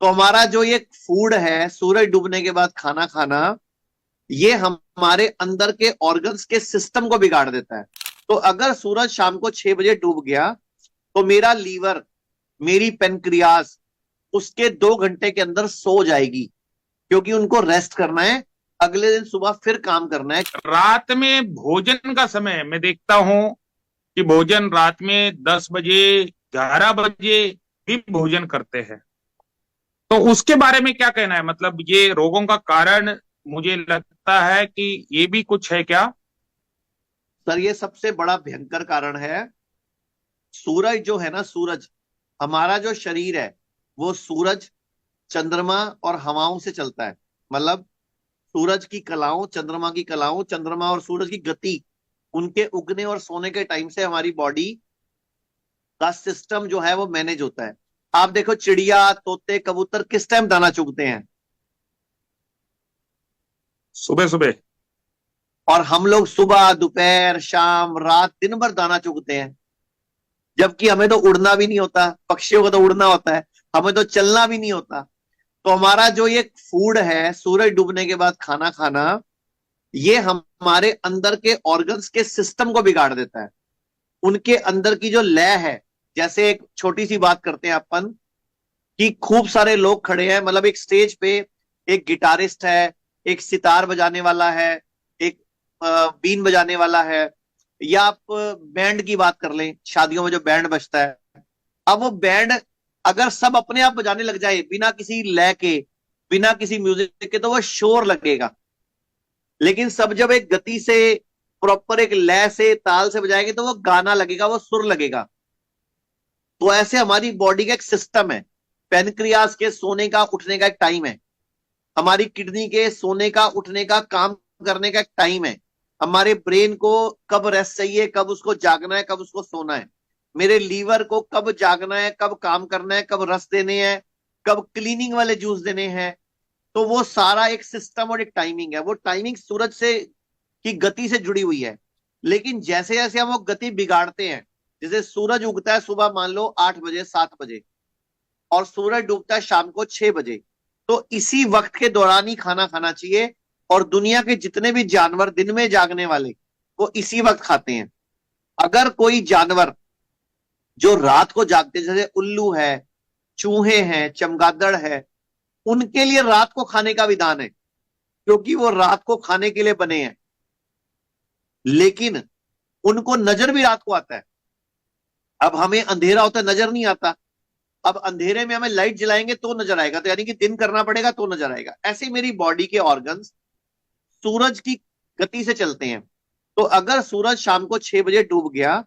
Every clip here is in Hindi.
तो हमारा जो ये फूड है, सूरज डूबने के बाद खाना खाना, ये हमारे अंदर के ऑर्गन्स के सिस्टम को बिगाड़ देता है। तो अगर सूरज शाम को 6 बजे डूब गया तो मेरा लीवर, मेरी पेनक्रियाज उसके 2 घंटे के अंदर सो जाएगी, क्योंकि उनको रेस्ट करना है, अगले दिन सुबह फिर काम करना है। रात में भोजन का समय मैं देखता हूँ कि भोजन रात में 10 बजे 11 बजे भी भोजन करते हैं। तो उसके बारे में क्या कहना है? मतलब ये रोगों का कारण मुझे लगता है कि ये भी कुछ है क्या? सर, ये सबसे बड़ा भयंकर कारण है। सूरज जो है ना, सूरज, हमारा जो शरीर है वो सूरज, चंद्रमा और हवाओं से चलता है। मतलब सूरज की कलाओं, चंद्रमा की कलाओं, चंद्रमा और सूरज की गति, उनके उगने और सोने के टाइम से हमारी बॉडी का सिस्टम जो है वो मैनेज होता है। आप देखो, चिड़िया, तोते, कबूतर किस टाइम दाना चुगते हैं? सुबह सुबह। और हम लोग सुबह, दोपहर, शाम, रात, दिन भर दाना चुगते हैं। जबकि हमें तो उड़ना भी नहीं होता, पक्षियों को तो उड़ना होता है, हमें तो चलना भी नहीं होता। तो हमारा जो ये फूड है, सूरज डूबने के बाद खाना खाना, ये हमारे अंदर के ऑर्गन्स के सिस्टम को बिगाड़ देता है। उनके अंदर की जो लय है, जैसे एक छोटी सी बात करते हैं अपन, कि खूब सारे लोग खड़े हैं, मतलब एक स्टेज पे एक गिटारिस्ट है, एक सितार बजाने वाला है, एक बीन बजाने वाला है, या आप बैंड की बात कर लें, शादियों में जो बैंड बजता है। अब वो बैंड अगर सब अपने आप बजाने लग जाए बिना किसी लय के, बिना किसी म्यूजिक के, तो वो शोर लगेगा। लेकिन सब जब एक गति से, प्रॉपर एक लय से, ताल से बजाएंगे तो वो गाना लगेगा, वो सुर लगेगा। तो ऐसे हमारी बॉडी का एक सिस्टम है। पेनक्रियास के सोने का उठने का एक टाइम है, हमारी किडनी के सोने का उठने का, काम करने का एक टाइम है, हमारे ब्रेन को कब रेस्ट चाहिए, कब उसको जागना है, कब उसको सोना है, मेरे लीवर को कब जागना है, कब काम करना है, कब रस देने हैं, कब क्लीनिंग वाले जूस देने हैं। तो वो सारा एक सिस्टम और एक टाइमिंग है। वो टाइमिंग सूरज से की गति से जुड़ी हुई है। लेकिन जैसे जैसे हम वो गति बिगाड़ते हैं, जैसे सूरज उगता है सुबह मान लो 8 बजे, 7 बजे, और सूरज डूबता है शाम को 6 बजे, तो इसी वक्त के दौरान ही खाना खाना चाहिए। और दुनिया के जितने भी जानवर दिन में जागने वाले, वो इसी वक्त खाते हैं। अगर कोई जानवर जो रात को जागते, जैसे उल्लू है, चूहे हैं, चमगादड़ है, उनके लिए रात को खाने का विधान है, क्योंकि वो रात को खाने के लिए बने हैं। लेकिन उनको नजर भी रात को आता है। अब हमें अंधेरा होता है, नजर नहीं आता। अब अंधेरे में हमें लाइट जलाएंगे तो नजर आएगा, तो यानी कि दिन करना पड़ेगा तो नजर आएगा। ऐसे मेरी बॉडी के ऑर्गन्स सूरज की गति से चलते हैं। तो अगर सूरज शाम को 6 बजे डूब गया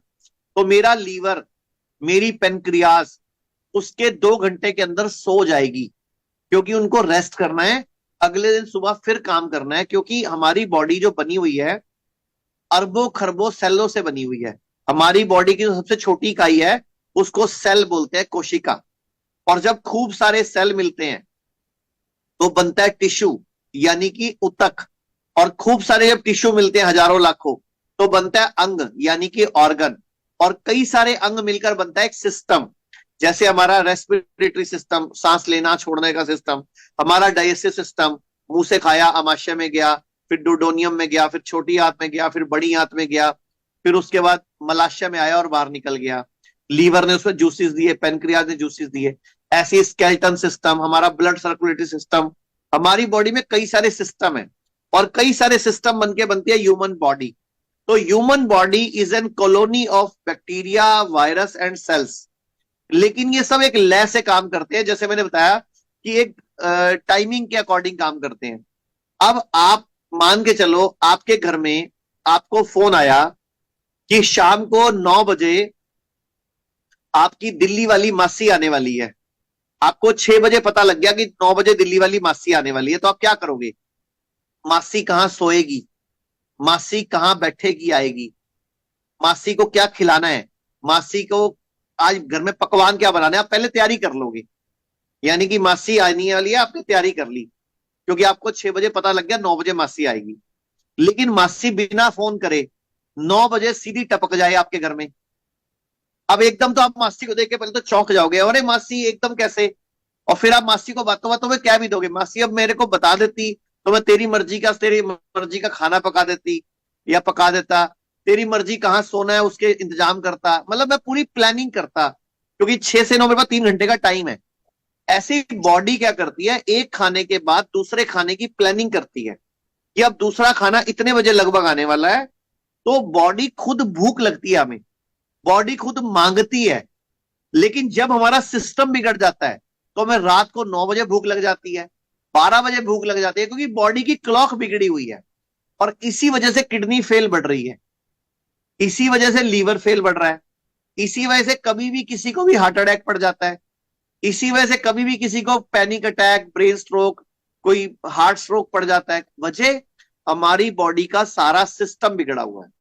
तो मेरा लीवर, मेरी पेनक्रियाज उसके 2 घंटे के अंदर सो जाएगी, क्योंकि उनको रेस्ट करना है, अगले दिन सुबह फिर काम करना है। क्योंकि हमारी बॉडी जो बनी हुई है, अरबों खरबों सेलों से बनी हुई है। हमारी बॉडी की जो सबसे छोटी इकाई है उसको सेल बोलते हैं, कोशिका। और जब खूब सारे सेल मिलते हैं तो बनता है टिश्यू, यानी कि ऊतक। और खूब सारे जब टिश्यू मिलते हैं, हजारों लाखों, तो बनता है अंग, यानी कि ऑर्गन। और कई सारे अंग मिलकर बनता है एक सिस्टम। जैसे हमारा रेस्पिरेटरी सिस्टम, सांस लेना छोड़ने का सिस्टम, हमारा डाइजेस्टिव सिस्टम, मुंह से खाया आमाशय में गया, फिर डुडोनियम में गया, फिर छोटी आंत में गया, फिर बड़ी आंत में गया, फिर उसके बाद मलाशय में आया और बाहर निकल गया। लीवर ने उसमें जूसेस दिए, पेनक्रियाज ने जूसेस दिए। ऐसी स्केलेटन सिस्टम, हमारा ब्लड सर्कुलेटरी सिस्टम, हमारी बॉडी में कई सारे सिस्टम है। और कई सारे सिस्टम बनके बनती है ह्यूमन बॉडी। तो human body is an colony of bacteria, virus and cells. लेकिन ये सब एक लय से काम करते हैं, जैसे मैंने बताया कि एक टाइमिंग के अकॉर्डिंग काम करते हैं। अब आप मान के चलो, आपके घर में आपको फोन आया कि शाम को 9 बजे आपकी दिल्ली वाली मासी आने वाली है। आपको 6 बजे पता लग गया कि 9 बजे दिल्ली वाली मासी आने वाली है, तो आप क्या करोगे? मासी कहाँ सोएगी, मासी कहाँ बैठेगी, आएगी, मासी को क्या खिलाना है, मासी को आज घर में पकवान क्या बनाना है, आप पहले तैयारी कर लोगे। यानी कि मासी आने वाली है, आपने तैयारी कर ली, क्योंकि आपको 6 बजे पता लग गया 9 बजे मासी आएगी। लेकिन मासी बिना फोन करे 9 बजे सीधी टपक जाए आपके घर में। अब एकदम तो आप मासी को देख के पहले तो चौंक जाओगे, अरे मासी एकदम कैसे? और फिर आप मासी को बातों बातों में क्या भी दोगे, मासी अब मेरे को बता देती तो मैं तेरी मर्जी का खाना पका देती या पका देता, तेरी मर्जी कहाँ सोना है उसके इंतजाम करता, मतलब मैं पूरी प्लानिंग करता, क्योंकि 6 से 9 मेरे पास 3 घंटे का टाइम है। ऐसी बॉडी क्या करती है, एक खाने के बाद दूसरे खाने की प्लानिंग करती है कि अब दूसरा खाना इतने बजे लगभग आने वाला है। तो बॉडी खुद भूख लगती है हमें, बॉडी खुद मांगती है। लेकिन जब हमारा सिस्टम बिगड़ जाता है तो हमें रात को 9 बजे भूख लग जाती है, 12 बजे भूख लग जाती है, क्योंकि बॉडी की क्लॉक बिगड़ी हुई है। और इसी वजह से किडनी फेल बढ़ रही है, इसी वजह से लीवर फेल बढ़ रहा है, इसी वजह से कभी भी किसी को भी हार्ट अटैक पड़ जाता है, इसी वजह से कभी भी किसी को पैनिक अटैक, ब्रेन स्ट्रोक, कोई हार्ट स्ट्रोक पड़ जाता है। वजह हमारी बॉडी का सारा सिस्टम बिगड़ा हुआ है।